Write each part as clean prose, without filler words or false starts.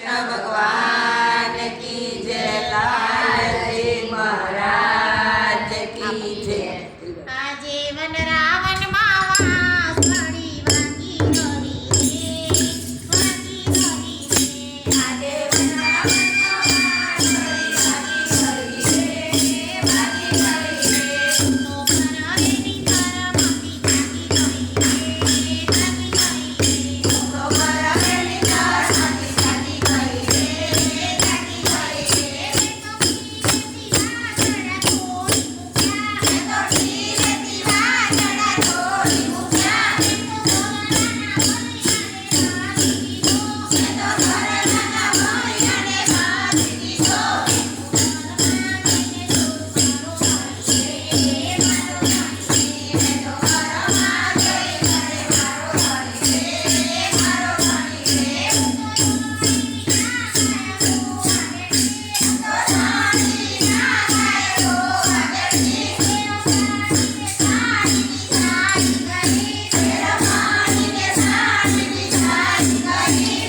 ભગવાન કી જય, લાલજી મહારાજ કી જય. આજે વન રાવણ માવા સડી વાગી રહી છે, વાગી રહી છે. આજે વનરાવણ માવા સડી વાગી રહી છે, વાગી રહી છે. તો પરવેની તરફથી જાગી રહી છે, જાગી રહી છે. તો પરવેની તરફથી જાગી રહી છે, જાગી રહી છે. એ તો ધીરેથી વાદળા તોડી મૂક્યા, એ તો ઘરનાના ભૈયાને બાંધી દીધો. એ તો ઘરમાં જઈ ઘરે મારો હરી છે, મારો હરી છે. તો રાણી ના ગાયો આગળની રમાડીને સાડીની સાડી કરી.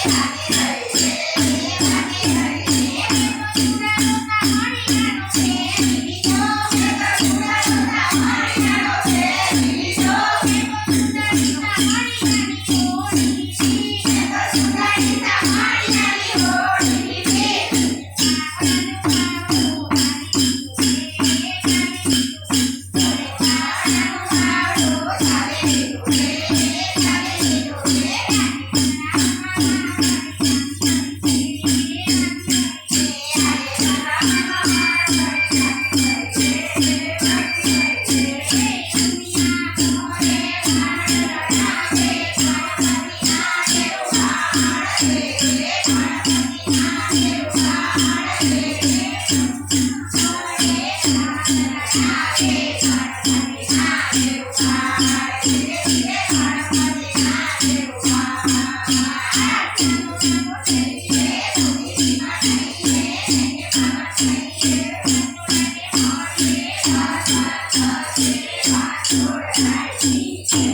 Yeah. Thank you.